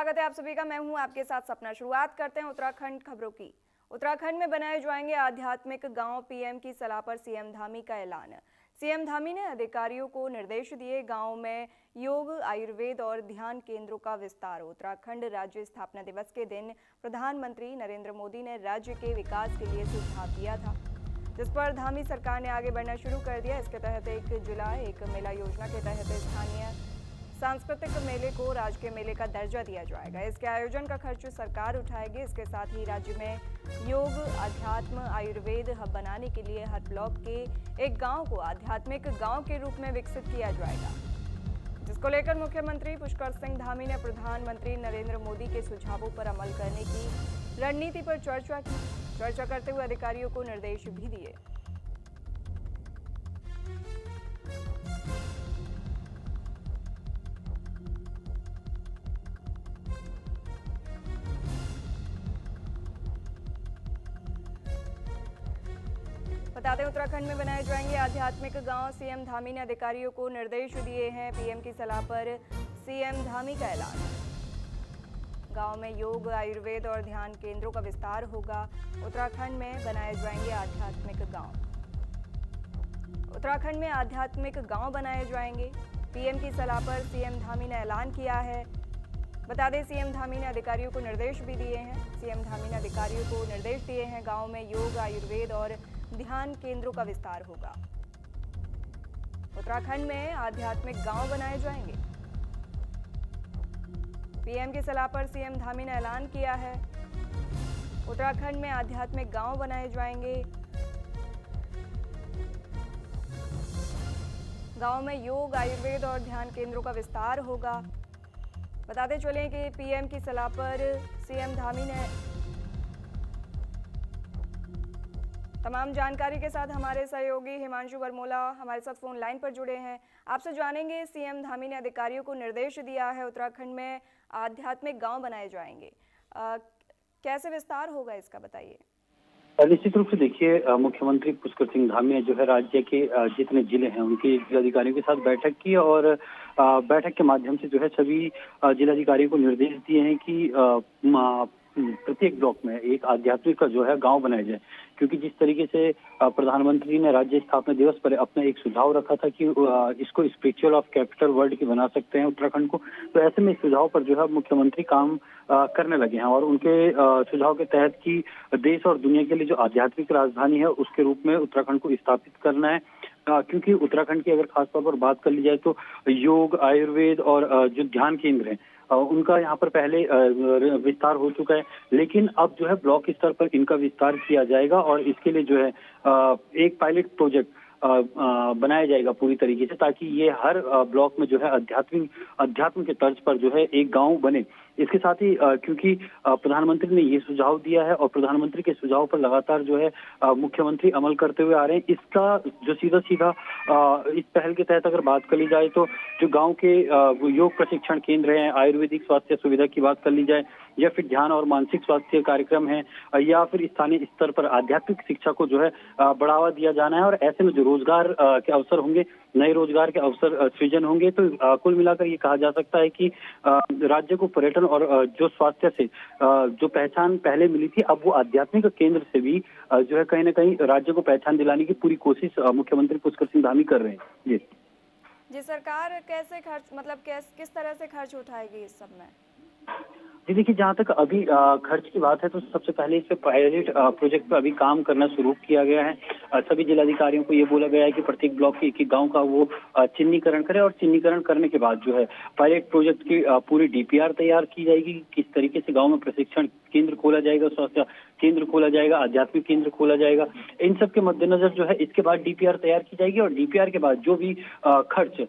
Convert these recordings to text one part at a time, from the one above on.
स्वागत है आप सभी का। मैं हूं आपके साथ सपना। शुरुआत करते हैं उत्तराखंड खबरों की। उत्तराखंड में बनाए जाएंगे आध्यात्मिक गांव। पीएम की सलाह पर सीएम धामी का ऐलान। सीएम धामी ने अधिकारियों को निर्देश दिए, गांव में योग, आयुर्वेद और ध्यान केंद्रों का विस्तार। उत्तराखंड राज्य स्थापना दिवस के दिन प्रधानमंत्री नरेंद्र मोदी ने राज्य के विकास के लिए सुझाव दिया था, जिस पर धामी सरकार ने आगे बढ़ना शुरू कर दिया। इसके तहत 1 जुलाई एक मेला योजना के तहत स्थानीय सांस्कृतिक मेले को राजकीय मेले का दर्जा दिया जाएगा। इसके आयोजन का खर्च सरकार उठाएगी। इसके साथ ही राज्य में योग, अध्यात्म, आयुर्वेद हब बनाने के लिए हर ब्लॉक के एक गांव को आध्यात्मिक गांव के रूप में विकसित किया जाएगा, जिसको लेकर मुख्यमंत्री पुष्कर सिंह धामी ने प्रधानमंत्री नरेंद्र मोदी के सुझावों पर अमल करने की रणनीति पर चर्चा की। चर्चा करते हुए अधिकारियों को निर्देश भी दिए। बता दें, उत्तराखंड में बनाए जाएंगे आध्यात्मिक गांव। सीएम धामी ने अधिकारियों को निर्देश दिए हैं। पीएम की सलाह पर सीएम धामी का ऐलान। गांव में योग, आयुर्वेद और ध्यान केंद्रों का विस्तार होगा। उत्तराखंड में बनाए जाएंगे आध्यात्मिक गांव। उत्तराखंड में आध्यात्मिक गांव बनाए जाएंगे। पीएम की सलाह पर सीएम धामी ने ऐलान किया है। बता दें, सीएम धामी ने अधिकारियों को निर्देश भी दिए हैं। सीएम धामी ने अधिकारियों को निर्देश दिए हैं, गांव में योग, आयुर्वेद और ध्यान केंद्रों का विस्तार होगा। उत्तराखंड में आध्यात्मिक गांव बनाए जाएंगे। पीएम की सलाह पर सीएम धामी ने ऐलान किया है। उत्तराखंड में आध्यात्मिक गांव बनाए जाएंगे। गांव में योग, आयुर्वेद और ध्यान केंद्रों का विस्तार होगा। बताते चलें कि पीएम की सलाह पर सीएम धामी ने तमाम जानकारी के साथ हमारे सहयोगी हिमांशु वर्मोला हमारे साथ फोन लाइन पर जुड़े हैं। आपसे जानेंगे, सीएम धामी ने अधिकारियों को निर्देश दिया है, उत्तराखंड में आध्यात्मिक गांव बनाए जाएंगे। कैसे विस्तार होगा इसका बताइए। निश्चित रूप से देखिए, मुख्यमंत्री पुष्कर सिंह धामी ने जो है राज्य के जितने जिले हैं उनके जिलाधिकारियों के साथ बैठक की और बैठक के माध्यम से जो है सभी जिलाधिकारियों को निर्देश दिए हैं कि प्रत्येक ब्लॉक में एक आध्यात्मिक का जो है गांव बनाया जाए, क्योंकि जिस तरीके से प्रधानमंत्री ने राज्य स्थापना दिवस पर अपना एक सुझाव रखा था कि इसको स्पिरिचुअल ऑफ कैपिटल वर्ल्ड की बना सकते हैं उत्तराखंड को, तो ऐसे में इस सुझाव पर जो है मुख्यमंत्री काम करने लगे हैं और उनके सुझाव के तहत कि देश और दुनिया के लिए जो आध्यात्मिक राजधानी है उसके रूप में उत्तराखंड को स्थापित करना है। क्योंकि उत्तराखंड की अगर खासतौर पर बात कर ली जाए तो योग, आयुर्वेद और जो ध्यान केंद्र हैं उनका यहाँ पर पहले विस्तार हो चुका है, लेकिन अब जो है ब्लॉक स्तर पर इनका विस्तार किया जाएगा और इसके लिए जो है एक पायलट प्रोजेक्ट बनाया जाएगा पूरी तरीके से, ताकि ये हर ब्लॉक में जो है अध्यात्म के तर्ज पर जो है एक गांव बने। इसके साथ ही क्योंकि प्रधानमंत्री ने ये सुझाव दिया है और प्रधानमंत्री के सुझाव पर लगातार जो है मुख्यमंत्री अमल करते हुए आ रहे हैं, इसका जो सीधा सीधा इस पहल के तहत अगर बात कर ली जाए तो जो गांव के योग प्रशिक्षण केंद्र हैं, आयुर्वेदिक स्वास्थ्य सुविधा की बात कर ली जाए या फिर ध्यान और मानसिक स्वास्थ्य कार्यक्रम है या फिर स्थानीय स्तर पर आध्यात्मिक शिक्षा को जो है बढ़ावा दिया जाना है और ऐसे में जो रोजगार के अवसर होंगे, नए रोजगार के अवसर सृजन होंगे। तो कुल मिलाकर ये कहा जा सकता है कि राज्य को पर्यटन और जो स्वास्थ्य से जो पहचान पहले मिली थी, अब वो आध्यात्मिक केंद्र से भी जो है कहीं ना कहीं राज्य को पहचान दिलाने की पूरी कोशिश मुख्यमंत्री पुष्कर सिंह धामी कर रहे हैं। जी, सरकार कैसे खर्च किस तरह से खर्च उठाएगी इस सब में? जी देखिए, जहाँ तक अभी खर्च की बात है तो सबसे पहले इस पे पायलट प्रोजेक्ट पे अभी काम करना शुरू किया गया है। सभी जिलाधिकारियों को ये बोला गया है कि प्रत्येक ब्लॉक के एक गांव का वो चिन्हीकरण करे और चिन्हीकरण करने के बाद जो है पायलट प्रोजेक्ट की पूरी डीपीआर तैयार की जाएगी। किस तरीके से गाँव में प्रशिक्षण केंद्र खोला जाएगा, स्वास्थ्य केंद्र खोला जाएगा, आध्यात्मिक केंद्र खोला जाएगा, इन सब के मद्देनजर जो है इसके बाद डीपीआर तैयार की जाएगी और डीपीआर के बाद जो भी खर्च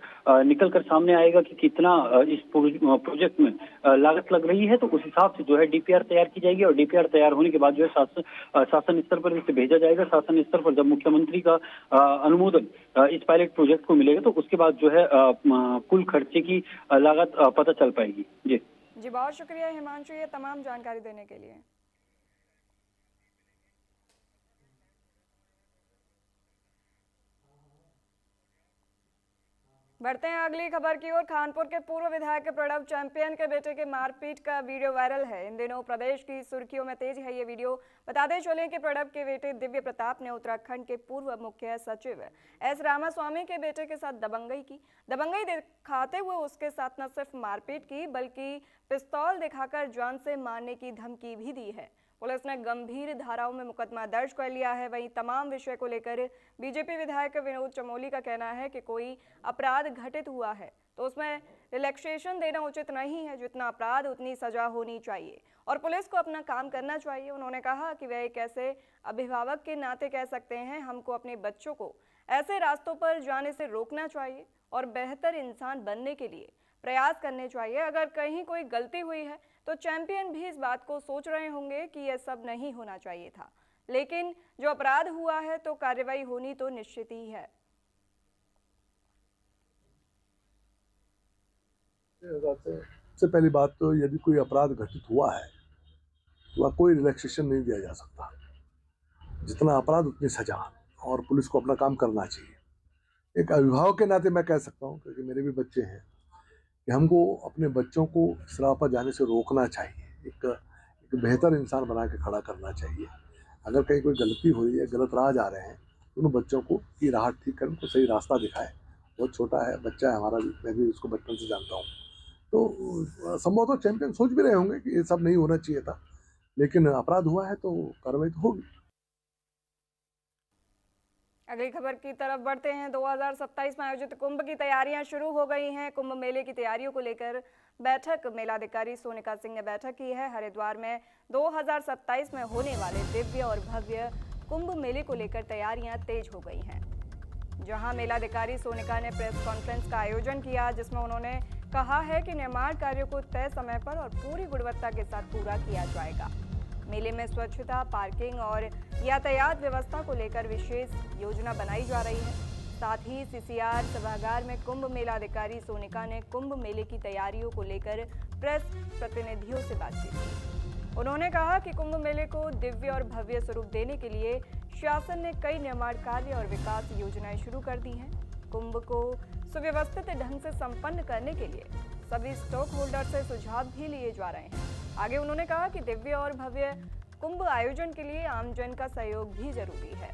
निकल कर सामने आएगा कि कितना इस प्रोजेक्ट में लागत लग रही है, तो उस हिसाब से जो है डीपीआर तैयार की जाएगी और डीपीआर तैयार होने के बाद जो है शासन स्तर पर इसे भेजा जाएगा। शासन स्तर पर जब मुख्यमंत्री का अनुमोदन इस पायलट प्रोजेक्ट को मिलेगा तो उसके बाद जो है कुल खर्चे की लागत पता चल पाएगी। जी, बहुत शुक्रिया हिमांशु ये तमाम जानकारी देने के लिए। बढ़ते हैं अगली खबर की ओर। कानपुर के पूर्व विधायक प्रणव चैंपियन के बेटे के मारपीट का वीडियो वायरल है। इन दिनों प्रदेश की सुर्खियों में तेज है ये वीडियो। बताते चलें कि प्रणव के बेटे दिव्य प्रताप ने उत्तराखंड के पूर्व मुख्य सचिव एस रामास्वामी के बेटे के साथ दबंगई की। दबंगई दिखाते हुए उसके साथ न सिर्फ मारपीट की बल्कि पिस्तौल दिखाकर जान से मारने की धमकी भी दी है। पुलिस ने गंभीर धाराओं में मुकदमा दर्ज कर लिया है। वहीं तमाम विषय को लेकर बीजेपी विधायक विनोद चमोली का कहना है कि कोई अपराध घटित हुआ है तो उसमें रिलैक्सेशन देना उचित नहीं है। जितना अपराध उतनी सजा होनी चाहिए और पुलिस को अपना काम करना चाहिए। उन्होंने कहा कि वह एक ऐसे अभिभावक के नाते कह सकते हैं, हमको अपने बच्चों को ऐसे रास्तों पर जाने से रोकना चाहिए और बेहतर इंसान बनने के लिए प्रयास करने चाहिए। अगर कहीं कोई गलती हुई है तो चैंपियन भी इस बात को सोच रहे होंगे कि यह सब नहीं होना चाहिए था, लेकिन जो अपराध हुआ है तो कार्रवाई होनी तो निश्चित ही है। सबसे पहली बात तो यदि कोई अपराध घटित हुआ है तो वह कोई रिलैक्सेशन नहीं दिया जा सकता। जितना अपराध उतनी सजा और पुलिस को अपना काम करना चाहिए। एक अभिभावक के नाते मैं कह सकता हूँ, क्योंकि मेरे भी बच्चे हैं, कि हमको अपने बच्चों को इस राह पर जाने से रोकना चाहिए। एक बेहतर इंसान बना के खड़ा करना चाहिए। अगर कहीं कोई गलती हो रही है, गलत राह जा रहे हैं, तो उन बच्चों को की राह ठीक कर उनको सही रास्ता दिखाए। बहुत छोटा है बच्चा है हमारा भी, मैं भी उसको बचपन से जानता हूँ। तो संभवतः चैंपियन सोच भी रहे होंगे कि ये सब नहीं होना चाहिए था, लेकिन अपराध हुआ है तो कार्रवाई तो होगी। अगली खबर की तरफ बढ़ते हैं। 2027 में आयोजित कुंभ की तैयारियां शुरू हो गई हैं। कुंभ मेले की तैयारियों को लेकर बैठक मेलाधिकारी सोनिका सिंह ने बैठक की है। हरिद्वार में 2027 में होने वाले दिव्य और भव्य कुंभ मेले को लेकर तैयारियां तेज हो गई हैं। जहां मेलाधिकारी सोनिका ने प्रेस कॉन्फ्रेंस का आयोजन किया, जिसमें उन्होंने कहा है कि निर्माण कार्यों को तय समय पर और पूरी गुणवत्ता के साथ पूरा किया जाएगा। मेले में स्वच्छता, पार्किंग और यातायात व्यवस्था को लेकर विशेष योजना बनाई जा रही है। साथ ही सीसीआर सभागार में कुंभ मेला अधिकारी सोनिका ने कुंभ मेले की तैयारियों को लेकर प्रेस प्रतिनिधियों से बातचीत की। उन्होंने कहा कि कुंभ मेले को दिव्य और भव्य स्वरूप देने के लिए शासन ने कई निर्माण कार्य और विकास योजनाएं शुरू कर दी हैं। कुंभ को सुव्यवस्थित ढंग से संपन्न करने के लिए सभी स्टॉक होल्डर से सुझाव भी लिए जा रहे हैं। आगे उन्होंने कहा कि दिव्य और भव्य कुंभ आयोजन के लिए आमजन का सहयोग भी जरूरी है।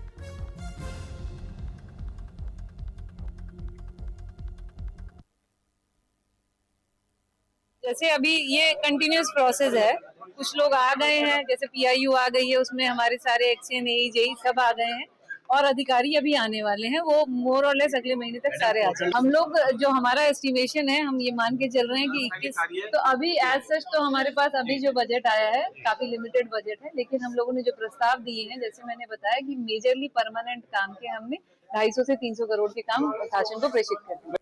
जैसे अभी ये कंटिन्यूस प्रोसेस है, कुछ लोग आ गए हैं, जैसे पीआईयू आ गई है, उसमें हमारे सारे एक्शन एई जेई सब आ गए हैं और अधिकारी अभी आने वाले हैं। वो मोर और लेस अगले महीने तक सारे आ जाएंगे। हम लोग जो हमारा एस्टिमेशन है, हम ये मान के चल रहे हैं कि 21, तो अभी एज सच तो हमारे पास अभी जो बजट आया है काफी लिमिटेड बजट है, लेकिन हम लोगों ने जो प्रस्ताव दिए हैं, जैसे मैंने बताया कि मेजरली परमानेंट काम के हमने 250 से 300 करोड़ के काम शासन को प्रेषित कर दिए।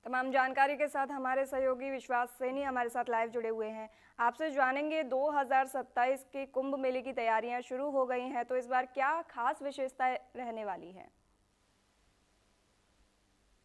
तमाम जानकारी के साथ हमारे सहयोगी विश्वास सैनी हमारे साथ लाइव जुड़े हुए हैं। आपसे जानेंगे 2027 के कुंभ मेले की तैयारियां शुरू हो गई हैं, तो इस बार क्या खास विशेषताएं रहने वाली हैं?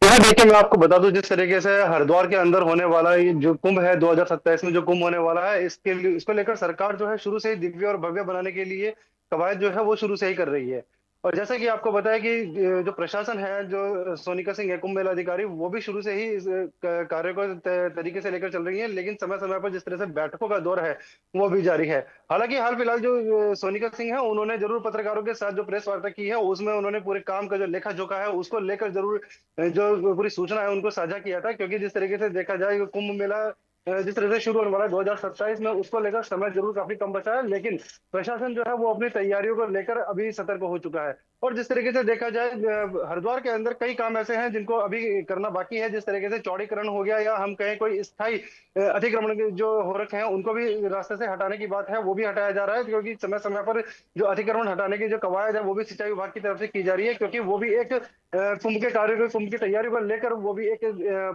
देखिए, मैं आपको बता दूं, जिस तरीके से हरिद्वार के अंदर होने वाला ये जो कुंभ है 2027 में जो कुंभ होने वाला है, इसको लेकर सरकार जो है शुरू से ही दिव्य और भव्य बनाने के लिए कवायद जो है वो शुरू से ही कर रही है। और जैसा कि आपको बताया कि जो प्रशासन है, जो सोनिका सिंह है कुंभ मेला अधिकारी, वो भी शुरू से ही इस कार्य को तरीके से लेकर चल रही है, लेकिन समय समय पर जिस तरह से बैठकों का दौर है वो भी जारी है। हालांकि हाल फिलहाल जो सोनिका सिंह है, उन्होंने जरूर पत्रकारों के साथ जो प्रेस वार्ता की है, उसमें उन्होंने पूरे काम का जो लेखा जोखा है उसको लेकर जरूर जो पूरी सूचना है उनको साझा किया था। क्योंकि जिस तरीके से देखा जाए, कुंभ मेला जिस तरह से शुरू होने वाला है 2027 में, उसको लेकर समय जरूर काफी कम बचा है, लेकिन प्रशासन जो है वो अपनी तैयारियों को लेकर अभी सतर्क हो चुका है। और जिस तरीके से देखा जाए, हरिद्वार के अंदर कई काम ऐसे हैं जिनको अभी करना बाकी है। जिस तरीके से चौड़ीकरण हो गया, या हम कहें कोई स्थायी अतिक्रमण जो हो रखे हैं उनको भी रास्ते से हटाने की बात है, वो भी हटाया जा रहा है। क्योंकि समय समय पर जो अतिक्रमण हटाने की जो कवायद है वो भी सिंचाई विभाग की तरफ से की जा रही है, क्योंकि वो भी एक कुंभ के कार्य को, कुंभ की तैयारी को लेकर वो भी एक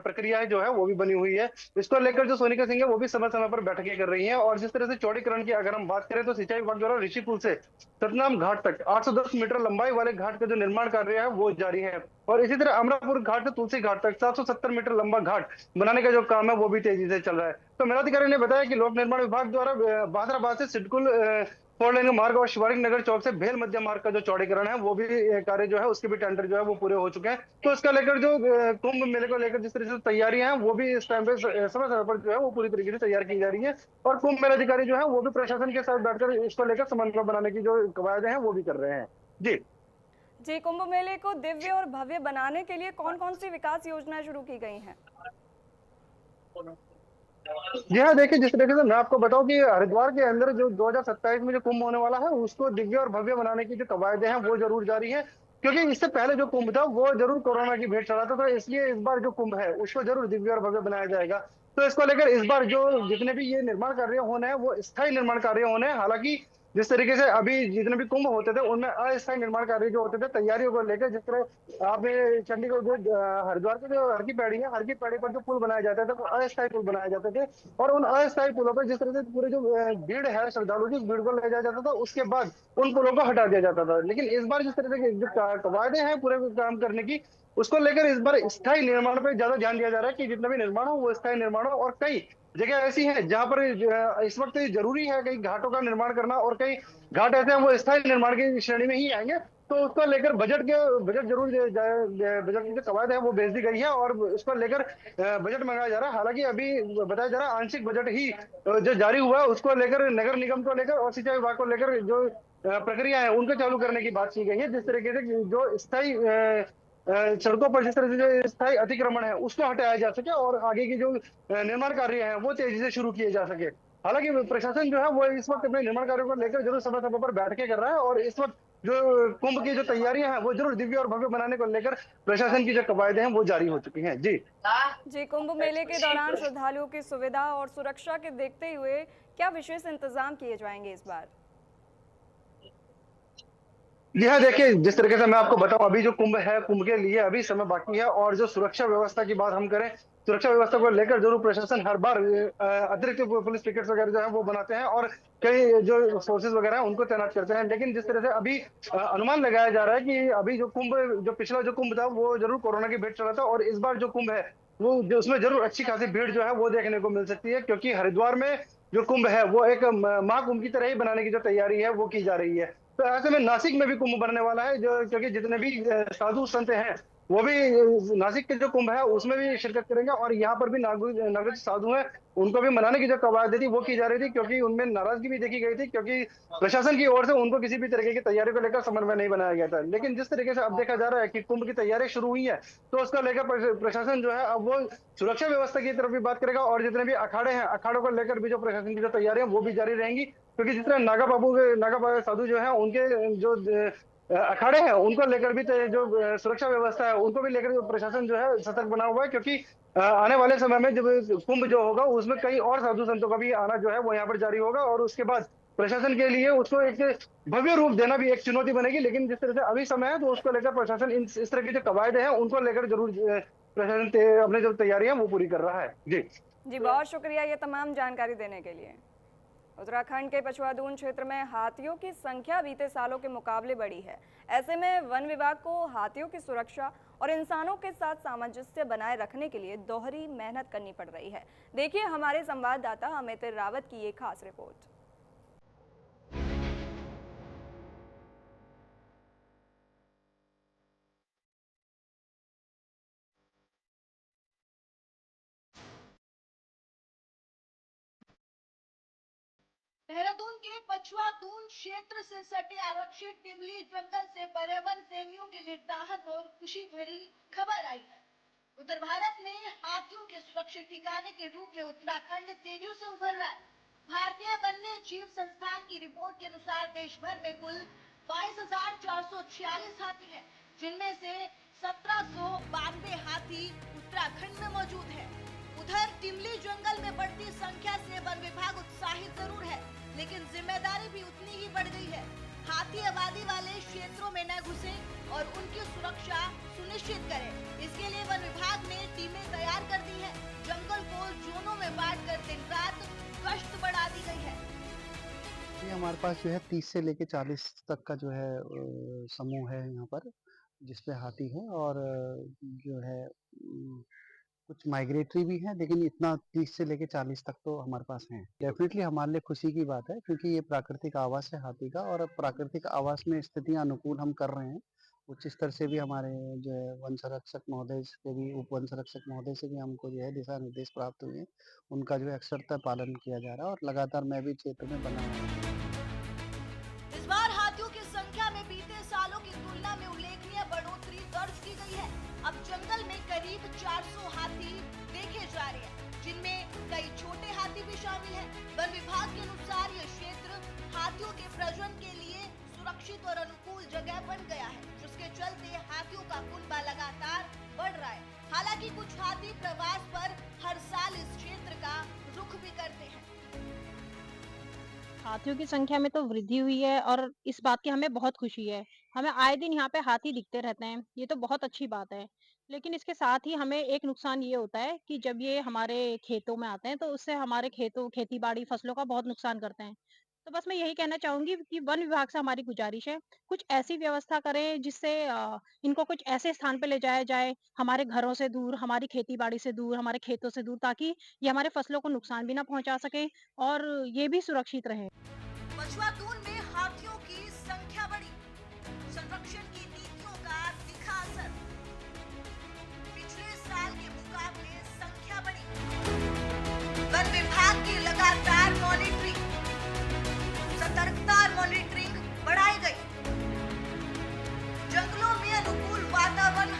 प्रक्रिया जो है वो भी बनी हुई है। इसको लेकर जो सोनिका सिंह है वो भी समय समय पर बैठकें कर रही हैं। और जिस तरह से चौड़ीकरण की अगर हम बात करें, तो सिंचाई विभाग द्वारा ऋषिकुल से सतनाम घाट तक 810 मीटर लंबाई वाले घाट का जो निर्माण कार्य है वो जारी है। और इसी तरह अमरापुर घाट से तुलसी घाट तक 770 मीटर लंबा घाट बनाने का जो काम है वो भी तेजी से चल रहा है। तो मेलाधिकारी ने बताया कि लोक निर्माण विभाग द्वारा बहादुराबाद से सिडकुल 4 लेन का मार्ग और शिवालिक नगर चौक से भेल मध्य मार्ग का जो चौड़ीकरण है वो भी कार्य जो है उसके भी टेंडर जो है वो पूरे हो चुके हैं। तो इसका लेकर जो कुंभ मेले को लेकर जिस तरह से तैयारियां हैं वो भी इस टाइम पे समय समय पर जो है वो पूरी तरीके से तैयार की जा रही है। और कुंभ मेला अधिकारी जो है वो भी प्रशासन के साथ बैठकर इसको लेकर समन्वय बनाने की जो कवायदे हैं वो भी कर रहे हैं। जी जी, कुंभ मेले को दिव्य और भव्य बनाने के लिए कौन-कौन सी विकास योजनाएं शुरू की गई हैं? जी हाँ, देखिए जिस तरीके से मैं आपको बताऊं कि हरिद्वार के अंदर जो 2027 में जो कुंभ होने वाला है उसको दिव्य और भव्य बनाने की जो कवायदे हैं वो जरूर जारी है। क्योंकि इससे पहले जो कुंभ था वो जरूर कोरोना की भेंट चढ़ा था, तो इसलिए इस बार जो कुंभ है उसको जरूर दिव्य और भव्य बनाया जाएगा। तो इसको लेकर इस बार जो जितने भी ये निर्माण कार्य होने हैं वो स्थायी निर्माण कार्य होने हैं। हालांकि जिस तरीके से अभी जितने भी कुंभ होते थे उनमें अस्थायी निर्माण कार्य जो होते थे तैयारियों को लेकर, जिस तरह आपने चंडीगढ़ जो हरिद्वार के जो हर की पैड़ी है, हर की पैड़ी पर जो पुल बनाए जाते थे वो अस्थायी पुल बनाए जाते थे। और उन अस्थायी पुलों पर जिस तरह से पूरे जो भीड़ है श्रद्धालु की उस भीड़ को ले जाया जाता था, उसके बाद उन पुलों को हटा दिया जाता था। लेकिन इस बार जिस तरह से जो कवायदे हैं पूरे काम करने की, उसको लेकर इस बार स्थायी निर्माण पर ज्यादा ध्यान दिया जा रहा है कि जितना भी निर्माण हो वो स्थायी निर्माण हो। और कई जगह ऐसी है जहां पर इस वक्त जरूरी है कई घाटों का निर्माण करना, और कई घाट ऐसे हैं वो स्थायी निर्माण की श्रेणी में ही आएंगे। तो उसको लेकर बजट जरूर बजट की जो कवायद है वो भेज दी गई है और उसको लेकर बजट मंगाया जा रहा है। हालांकि अभी बताया जा रहा है आंशिक बजट ही जो जारी हुआ है उसको लेकर नगर निगम को लेकर और सिंचाई विभाग को लेकर जो प्रक्रिया है उनको चालू करने की बात की गई है। जिस तरीके से जो स्थायी सड़कों पर जिस तरह से जो स्थायी अतिक्रमण है उसको हटाया जा सके और आगे की जो निर्माण कार्य है वो तेजी से शुरू किए जा सके। हालांकि प्रशासन जो है वो इस वक्त अपने निर्माण कार्यों को लेकर जरूर समय समय पर बैठकें कर रहा है और इस वक्त जो कुंभ की जो तैयारियां हैं वो जरूर दिव्य और भव्य बनाने को लेकर प्रशासन की जो कवायदे हैं वो जारी हो चुकी हैं। जी जी, कुंभ मेले के दौरान श्रद्धालुओं की सुविधा और सुरक्षा के देखते हुए क्या विशेष इंतजाम किए जाएंगे इस बार? जी हाँ, देखिए जिस तरीके से मैं आपको बताऊं अभी जो कुंभ है कुंभ के लिए अभी समय बाकी है। और जो सुरक्षा व्यवस्था की बात हम करें, सुरक्षा व्यवस्था को लेकर जरूर प्रशासन हर बार अतिरिक्त पुलिस पिकेट्स वगैरह जो है वो बनाते हैं और कई जो फोर्सेस वगैरह हैं उनको तैनात करते हैं। लेकिन जिस तरह से अभी अनुमान लगाया जा रहा है कि अभी जो कुंभ जो पिछला जो कुंभ था वो जरूर कोरोना की भेंट चढ़ा था और इस बार जो कुंभ है वो जो उसमें जरूर अच्छी खासी भीड़ जो है वो देखने को मिल सकती है। क्योंकि हरिद्वार में जो कुंभ है वो एक महाकुंभ की तरह ही बनाने की जो तैयारी है वो की जा रही है। तो ऐसे में नासिक में भी कुंभ बनने वाला है, जो क्योंकि जितने भी साधु संत हैं वो भी नासिक के जो कुंभ है उसमें भी शिरकत करेंगे। और यहाँ पर भी नागरिक साधु हैं उनको भी मनाने की जो कवायद थी वो की जा रही थी, क्योंकि उनमें नाराजगी भी देखी गई थी क्योंकि प्रशासन की ओर से उनको किसी भी तरीके की तैयारी को लेकर समन्वय नहीं बनाया गया था। लेकिन जिस तरीके से अब देखा जा रहा है कि कुंभ की तैयारी शुरू हुई है तो उसको लेकर प्रशासन जो है अब वो सुरक्षा व्यवस्था की तरफ भी बात करेगा और जितने भी अखाड़े हैं अखाड़ों को लेकर भी जो प्रशासन की जो तैयारी है वो भी जारी रहेंगी। क्योंकि जिस तरह नागा बाबा साधु जो है उनके जो अखाड़े हैं उनको लेकर भी जो सुरक्षा व्यवस्था है उनको भी लेकर प्रशासन जो है सतर्क बना हुआ है। क्योंकि आने वाले समय में जब कुंभ जो होगा उसमें कई और साधु संतों का भी आना जो है वो यहाँ पर जारी होगा और उसके बाद प्रशासन के लिए उसको एक भव्य रूप देना भी एक चुनौती बनेगी। लेकिन जिस तरह से अभी समय है तो उसको लेकर प्रशासन इस तरह की जो कवायदे हैं उनको लेकर जरूर प्रशासन अपनी जो तैयारी है वो पूरी कर रहा है। जी जी, बहुत शुक्रिया ये तमाम जानकारी देने के लिए। उत्तराखंड के पछवादून क्षेत्र में हाथियों की संख्या बीते सालों के मुकाबले बढ़ी है। ऐसे में वन विभाग को हाथियों की सुरक्षा और इंसानों के साथ सामंजस्य बनाए रखने के लिए दोहरी मेहनत करनी पड़ रही है। देखिए हमारे संवाददाता अमित रावत की ये खास रिपोर्ट। देहरादून के पछवादून क्षेत्र से सटे आरक्षित टिमली जंगल से पर्यावरण प्रेमियों के लिए राहत और खुशी भरी खबर आई है। उत्तर भारत में हाथियों के सुरक्षित ठिकाने के रूप में उत्तराखंड तेजी से उभर रहा है। भारतीय वन्य जीव संस्थान की रिपोर्ट के अनुसार देश भर में कुल 22,446 हाथी हैं, जिनमें से 1792 हाथी उत्तराखंड में मौजूद है। उधर टिमली जंगल में बढ़ती संख्या से वन विभाग उत्साहित जरूर है, लेकिन जिम्मेदारी भी उतनी ही बढ़ गई है। हाथी आबादी वाले क्षेत्रों में न घुसे और उनकी सुरक्षा सुनिश्चित करें। इसके लिए वन विभाग ने टीमें तैयार कर दी है। जंगल को जोनों में बांटकर दिन रात गश्त बढ़ा दी गई है। ये हमारे पास जो है 30 से लेके 40 तक का जो है समूह है यहाँ पर, जिसपे हाथी है और जो है कुछ माइग्रेटरी भी हैं, लेकिन इतना 30 से लेके 40 तक तो हमारे पास हैं। डेफिनेटली हमारे लिए खुशी की बात है, क्योंकि ये प्राकृतिक आवास है हाथी का, और अब प्राकृतिक आवास में स्थितियां अनुकूल हम कर रहे हैं। उच्च स्तर से भी हमारे जो है वन संरक्षक महोदय से भी, उप वन संरक्षक महोदय से भी हमको जो है दिशा निर्देश प्राप्त हुए हैं। उनका जो है अक्षरशः पालन किया जा रहा है, और लगातार मैं भी क्षेत्र में बना हूँ। इस बार हाथियों की संख्या में बीते सालों की तुलना में उल्लेखनीय बढ़ोतरी दर्ज की गई है। अब जंगल में करीब 400 हाथी देखे जा रहे हैं, जिनमें कई छोटे हाथी भी शामिल हैं। वन विभाग के अनुसार यह क्षेत्र हाथियों के प्रजनन के लिए सुरक्षित और अनुकूल जगह बन गया है, जिसके चलते हाथियों का कुनबा लगातार बढ़ रहा है। हालांकि कुछ हाथी प्रवास पर हर साल इस क्षेत्र का रुख भी करते हैं। हाथियों की संख्या में तो वृद्धि हुई है और इस बात की हमें बहुत खुशी है। हमें आए दिन यहाँ पे हाथी दिखते रहते हैं, ये तो बहुत अच्छी बात है। लेकिन इसके साथ ही हमें एक नुकसान ये होता है कि जब ये हमारे खेतों में आते हैं तो उससे हमारे खेती-बाड़ी फसलों का बहुत नुकसान करते हैं। तो बस मैं यही कहना चाहूँगी कि वन विभाग से हमारी गुज़ारिश है, कुछ ऐसी व्यवस्था करें जिससे इनको कुछ ऐसे स्थान पे ले जाया जाए, हमारे घरों से दूर, हमारी खेती-बाड़ी से दूर, हमारे खेतों से दूर, ताकि ये हमारे फसलों को नुकसान भी ना पहुँचा सकें और ये भी सुरक्षित रहें। पछुआतून में हाथियों की संख्या बढ़ी, संरक्षण की नीतियों का दिखा असर। पिछले साल के मुकाबले संख्या बढ़ी। वन विभाग की लगातार मॉनिटरिंग, सतर्कता और मॉनिटरिंग बढ़ाई गई। जंगलों में अनुकूल वातावरण,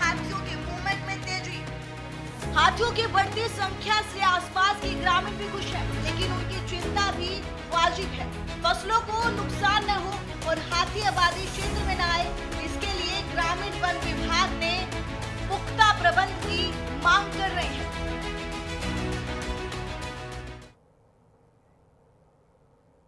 हाथियों के मूवमेंट में तेजी। हाथियों की बढ़ती संख्या से आसपास के ग्रामीण भी खुश हैं, लेकिन उनकी चिंता भी वाजिब है। फसलों को नुकसान न हो और हाथी आबादी क्षेत्र में न आए, इसके लिए ग्रामीण वन विभाग ने पुख्ता प्रबंध की मांग कर रहे हैं।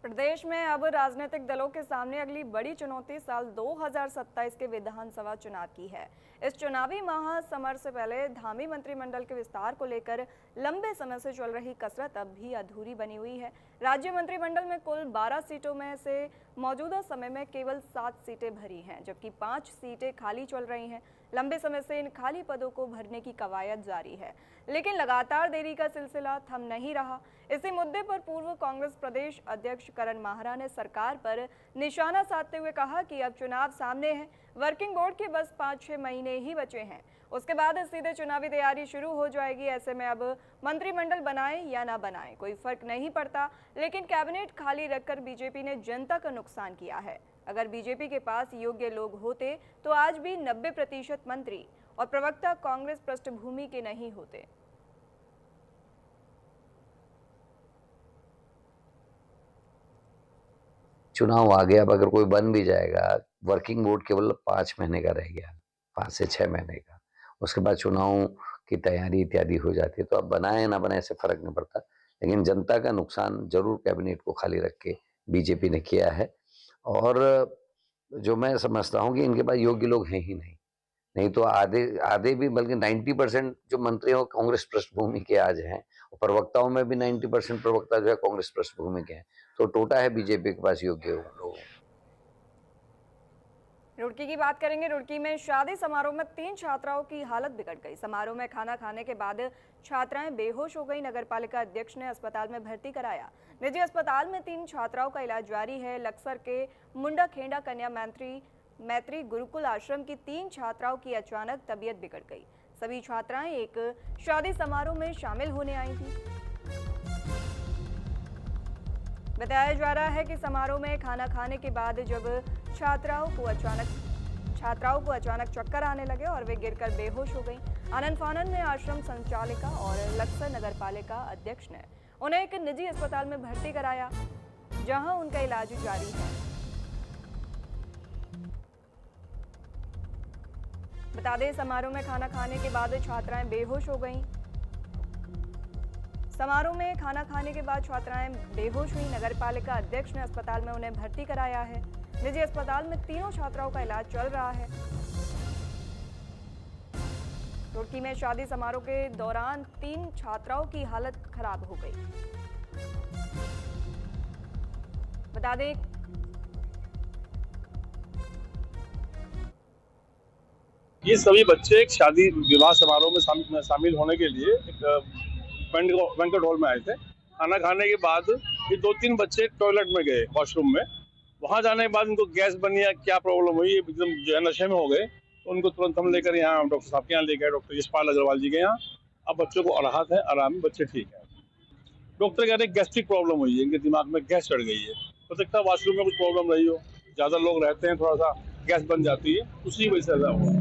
प्रदेश में अब राजनीतिक दलों के सामने अगली बड़ी चुनौती साल 2027 के विधानसभा चुनाव की है। इस चुनावी महासमर से पहले धामी मंत्रिमंडल के विस्तार को लेकर लंबे समय से चल रही कसरत अब भी अधूरी बनी हुई है। राज्य मंत्रिमंडल में कुल 12 सीटों में से मौजूदा समय में केवल 7 सीटें भरी हैं, जबकि 5 सीटें खाली चल रही हैं। लंबे समय से इन खाली पदों को भरने की कवायद जारी है, लेकिन लगातार देरी का सिलसिला थम नहीं रहा। इसी मुद्दे पर पूर्व कांग्रेस प्रदेश अध्यक्ष करण माहरा ने सरकार पर निशाना साधते हुए कहा कि अब चुनाव सामने है, वर्किंग बोर्ड के बस 5-6 महीने ही बचे हैं, उसके बाद सीधे चुनावी तैयारी शुरू हो जाएगी। ऐसे में अब मंत्रिमंडल बनाएं या ना बनाएं कोई फर्क नहीं पड़ता, लेकिन कैबिनेट खाली रखकर बीजेपी ने जनता का नुकसान किया है। अगर बीजेपी के पास योग्य लोग होते तो आज भी 90% मंत्री और प्रवक्ता कांग्रेस पृष्ठभूमि के नहीं होते। चुनाव आ गया, अब अगर कोई बन भी जाएगा, वर्किंग बोर्ड केवल 5 महीने का रह गया, 5 से 6 महीने का। उसके बाद चुनाव की तैयारी इत्यादि हो जाती है, तो अब बनाए ना बनाए से फर्क नहीं पड़ता, लेकिन जनता का नुकसान जरूर कैबिनेट को खाली रख के बीजेपी ने किया है। और जो मैं समझता हूँ कि इनके पास योग्य लोग हैं ही नहीं तो आधे भी, बल्कि 90% जो मंत्री हो कांग्रेस पृष्ठभूमि के आज हैं, और प्रवक्ताओं में भी 90% प्रवक्ता जो है कांग्रेस पृष्ठभूमि के हैं, तो टोटा है बीजेपी के पास योग्य लोग। रुड़की की बात करेंगे। रुड़की में शादी समारोह में 3 छात्राओं की हालत बिगड़ गई। समारोह में खाना खाने के बाद छात्राएं बेहोश हो गई। नगरपालिका अध्यक्ष ने अस्पताल में भर्ती कराया। निजी अस्पताल में 3 छात्राओं का इलाज जारी है। लक्सर के मुंडा खेड़ा कन्या मैत्री गुरुकुल आश्रम की 3 छात्राओं की अचानक तबीयत बिगड़ गई। सभी छात्राएं एक शादी समारोह में शामिल होने आई थी। बताया जा रहा है कि समारोह में खाना खाने के बाद जब छात्राओं को अचानक चक्कर आने लगे और वे गिरकर बेहोश हो गईं। आनंद फानन में आश्रम संचालिका और लक्सर नगरपालिका अध्यक्ष ने उन्हें एक निजी अस्पताल में भर्ती कराया, जहां उनका इलाज जारी है। बता दें, समारोह में खाना खाने के बाद छात्राएं बेहोश हो गईं। समारोह में खाना खाने के बाद छात्राएं बेहोश हुई। नगरपालिका अध्यक्ष ने अस्पताल में उन्हें भर्ती कराया है। निजी अस्पताल में तीनों छात्राओं का इलाज चल रहा है। रुड़की में शादी समारोह के दौरान 3 छात्राओं की हालत खराब हो गई। बता दें, ये सभी बच्चे एक शादी विवाह समारोह में शामिल होने के लिए एक बैंक्वेट हॉल में आए थे। खाना खाने के बाद ये 2-3 बच्चे टॉयलेट में गए, वॉशरूम में। वहां जाने के बाद इनको गैस बनी या क्या प्रॉब्लम हुई, एकदम जो है नशे में हो गए। तो उनको तुरंत हम लेकर यहाँ डॉक्टर साहब के यहाँ ले गए, डॉक्टर यशपाल अग्रवाल जी के यहाँ। अब बच्चों को राहत है, आराम है, बच्चे ठीक है। डॉक्टर कह रहे गैस्ट्रिक प्रॉब्लम हुई है, इनके दिमाग में गैस चढ़ गई है। हो सकता है वॉशरूम में कुछ प्रॉब्लम रही हो, ज्यादा लोग रहते हैं, थोड़ा सा गैस बन जाती है, उसी वजह से ऐसा हुआ।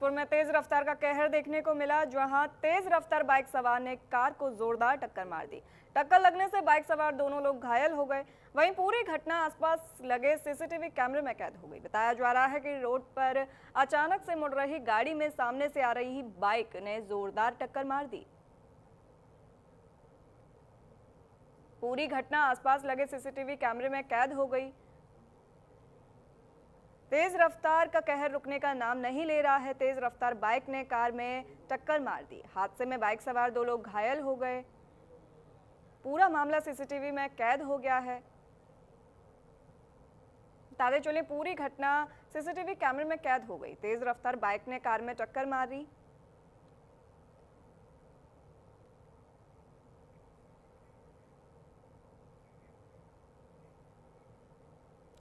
में तेज रफ्तार का कहर देखने को मिला, जहां तेज रफ्तार बाइक सवार ने कार को जोरदार टक्कर मार दी। टक्कर लगने से बाइक सवार दोनों लोग घायल हो गए। वहीं पूरी घटना आसपास लगे सीसीटीवी कैमरे में कैद हो गई। बताया जा रहा है कि रोड पर अचानक से मुड़ रही गाड़ी में सामने से आ रही बाइक ने जोरदार टक्कर मार दी। पूरी घटना आसपास लगे सीसीटीवी कैमरे में कैद हो गई। तेज रफ्तार का कहर रुकने का नाम नहीं ले रहा है। तेज रफ्तार बाइक ने कार में टक्कर मार दी। हादसे में बाइक सवार 2 लोग घायल हो गए। पूरा मामला सीसीटीवी में कैद हो गया है। बताते चले पूरी घटना सीसीटीवी कैमरे में कैद हो गई। तेज रफ्तार बाइक ने कार में टक्कर मारी।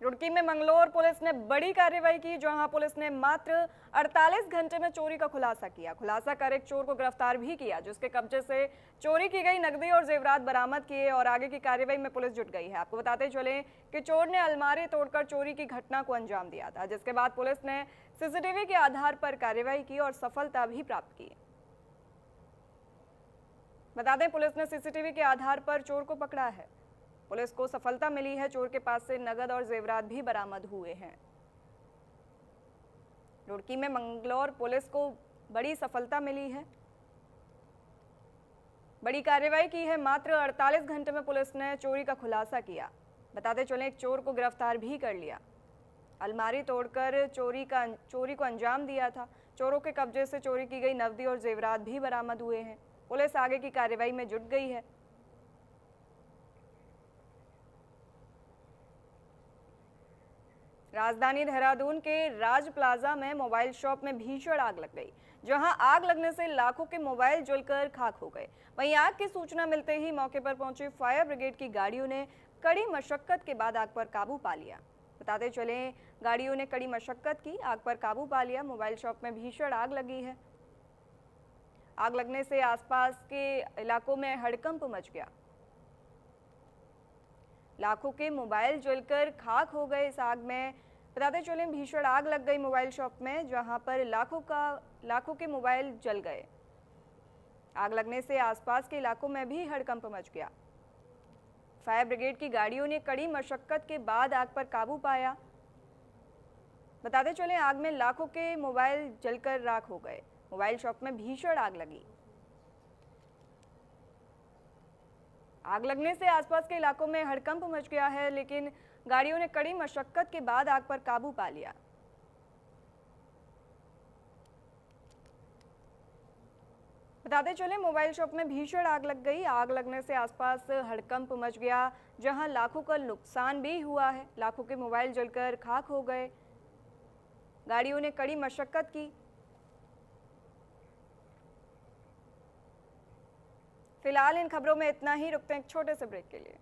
रुड़की में मंगलोर पुलिस ने बड़ी कार्रवाई की, जहां पुलिस ने मात्र 48 घंटे में चोरी का खुलासा किया। खुलासा कर एक चोर को गिरफ्तार भी किया, जिसके कब्जे से चोरी की गई नकदी और जेवरात बरामद किए और आगे की कार्रवाई में पुलिस जुट गई है। आपको बताते चले कि चोर ने अलमारी तोड़कर चोरी की घटना को अंजाम दिया था, जिसके बाद पुलिस ने सीसीटीवी के आधार पर कार्रवाई की और सफलता भी प्राप्त की। बता दें, पुलिस ने सीसीटीवी के आधार पर चोर को पकड़ा है। पुलिस को सफलता मिली है। चोर के पास से नगद और जेवरात भी बरामद हुए हैं। रुड़की में मंगलोर पुलिस को बड़ी सफलता मिली है, बड़ी कार्रवाई की है। मात्र 48 घंटे में पुलिस ने चोरी का खुलासा किया। बताते चलें, एक चोर को गिरफ्तार भी कर लिया। अलमारी तोड़कर चोरी को अंजाम दिया था। चोरों के कब्जे से चोरी की गई नकदी और जेवरात भी बरामद हुए हैं। पुलिस आगे की कार्रवाई में जुट गई है। राजधानी देहरादून के राज प्लाजा में मोबाइल शॉप में भीषण आग लग गई, जहां आग लगने से लाखों के मोबाइल जलकर खाक हो गए। वहीं आग की सूचना मिलते ही मौके पर पहुंची फायर ब्रिगेड की गाड़ियों ने कड़ी मशक्कत के बाद आग पर काबू पा लिया। बताते चले, गाड़ियों ने कड़ी मशक्कत की, आग पर काबू पा लिया। मोबाइल शॉप में भीषण आग लगी है। आग लगने से आसपास के इलाकों में हड़कंप मच गया। लाखों के मोबाइल जलकर खाक हो गए इस आग में। बताते चलें, भीषण आग लग गई मोबाइल शॉप में, जहां पर लाखों के मोबाइल जल गए। आग लगने से आसपास के इलाकों में भी हड़कंप मच गया। फायर ब्रिगेड की गाड़ियों ने कड़ी मशक्कत के बाद आग पर काबू पाया। बताते चलें, आग में लाखों के मोबाइल जलकर राख हो गए। मोबाइल शॉप में भीषण आग लगी। आग लगने से आसपास के इलाकों में हड़कंप मच गया है, लेकिन गाड़ियों ने कड़ी मशक्कत के बाद आग पर काबू पा लिया। बताते चले, मोबाइल शॉप में भीषण आग लग गई। आग लगने से आसपास हड़कंप मच गया, जहां लाखों का नुकसान भी हुआ है। लाखों के मोबाइल जलकर खाक हो गए। गाड़ियों ने कड़ी मशक्कत की। फिलहाल इन खबरों में इतना ही। रुकते हैं एक छोटे से ब्रेक के लिए।